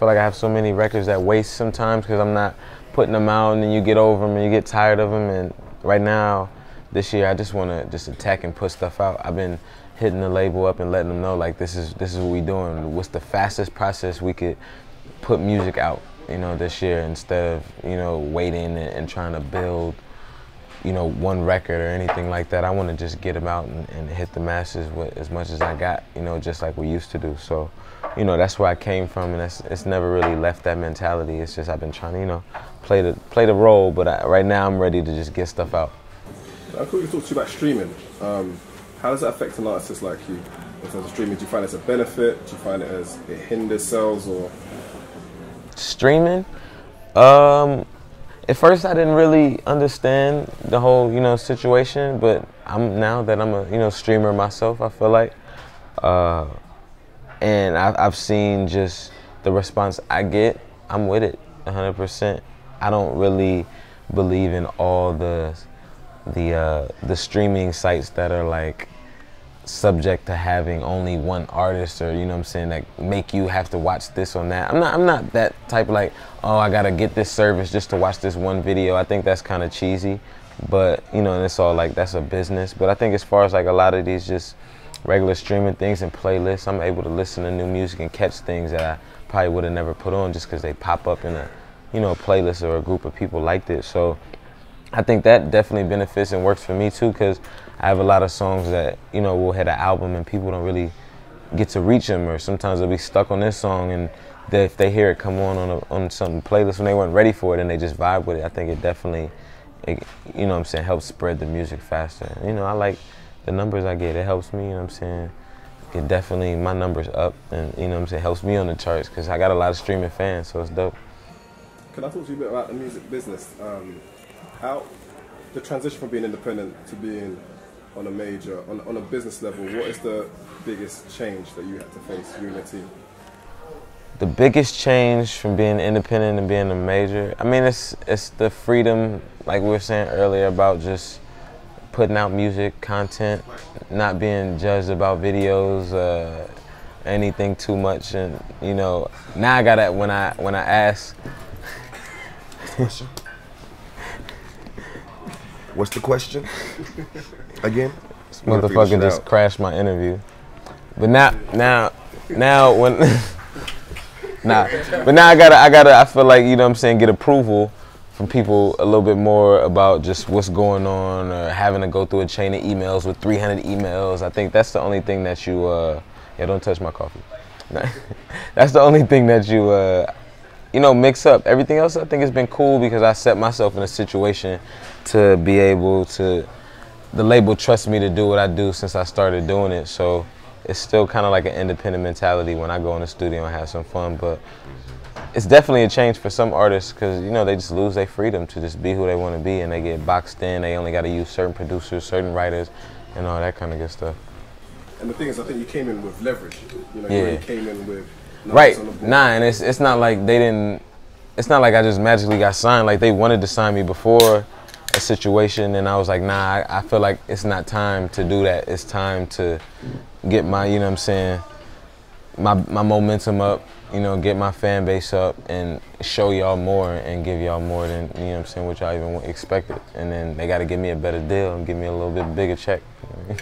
feel like I have so many records that waste sometimes because I'm not putting them out, and then you get over them and you get tired of them. And right now, this year, I just want to just attack and put stuff out. I've been hitting the label up and letting them know, like, this is what we doing. What's the fastest process we could put music out, you know, this year, instead of, you know, waiting and trying to build, you know, one record or anything like that. I want to just get them out and hit the masses with as much as I got, you know, just like we used to do. So, you know, that's where I came from, and it's never really left that mentality. It's just I've been trying to, you know, play the role, but right now I'm ready to just get stuff out. I could talk to you about streaming. How does that affect an artist like you in terms of streaming? Do you find it as a benefit? Do you find it as it hinders sales, or? Streaming? At first I didn't really understand the whole, you know, situation, but now that I'm a, you know, streamer myself, I feel like, and I've seen just the response I get, I'm with it 100%. I don't really believe in all the streaming sites that are like subject to having only one artist, or, you know what I'm saying, that make you have to watch this on that. I'm not that type of like, oh, I gotta get this service just to watch this one video. I think that's kind of cheesy, but, you know, and it's all like, that's a business. But I think as far as like a lot of these just regular streaming things and playlists, I'm able to listen to new music and catch things that I probably would have never put on just because they pop up in a, you know, a playlist or a group of people liked it. So I think that definitely benefits and works for me too, because I have a lot of songs that, you know, will hit an album and people don't really get to reach them, or sometimes they'll be stuck on this song, and if they hear it come on some playlist when they weren't ready for it and they just vibe with it, I think it definitely, you know what I'm saying, helps spread the music faster. You know, I like the numbers I get. It helps me, you know what I'm saying. It definitely, my numbers up, and, you know what I'm saying, helps me on the charts because I got a lot of streaming fans, so it's dope. Can I talk to you a bit about the music business? How the transition from being independent to being on a major, on a business level, what is the biggest change that you had to face, you and your team? The biggest change from being independent and being a major, I mean, it's the freedom, like we were saying earlier, about just putting out music, content, not being judged about videos, anything too much. And, you know, now I gotta, when I ask. What's the question? Again? This motherfucker just crashed my interview. But now when but now I feel like, you know what I'm saying, get approval from people a little bit more about just what's going on, or having to go through a chain of emails with 300 emails. I think that's the only thing that you yeah, don't touch my coffee. That's the only thing that you know, mix up. Everything else I think has been cool because I set myself in a situation to be able to, the label trusts me to do what I do since I started doing it. So it's still kind of like an independent mentality when I go in the studio and have some fun. But it's definitely a change for some artists because, you know, they just lose their freedom to just be who they want to be, and they get boxed in. They only got to use certain producers, certain writers, and all that kind of good stuff. And the thing is, I think you came in with leverage. You know, yeah. You came in with right. Nah, and it's not like they didn't. It's not like I just magically got signed. Like, they wanted to sign me before a situation, and I was like, nah, I feel like it's not time to do that. It's time to get my, you know what I'm saying, my momentum up, you know, get my fan base up and show y'all more and give y'all more than, you know what I'm saying, what y'all even expected. And then they got to give me a better deal and give me a little bit bigger check. You know what I mean?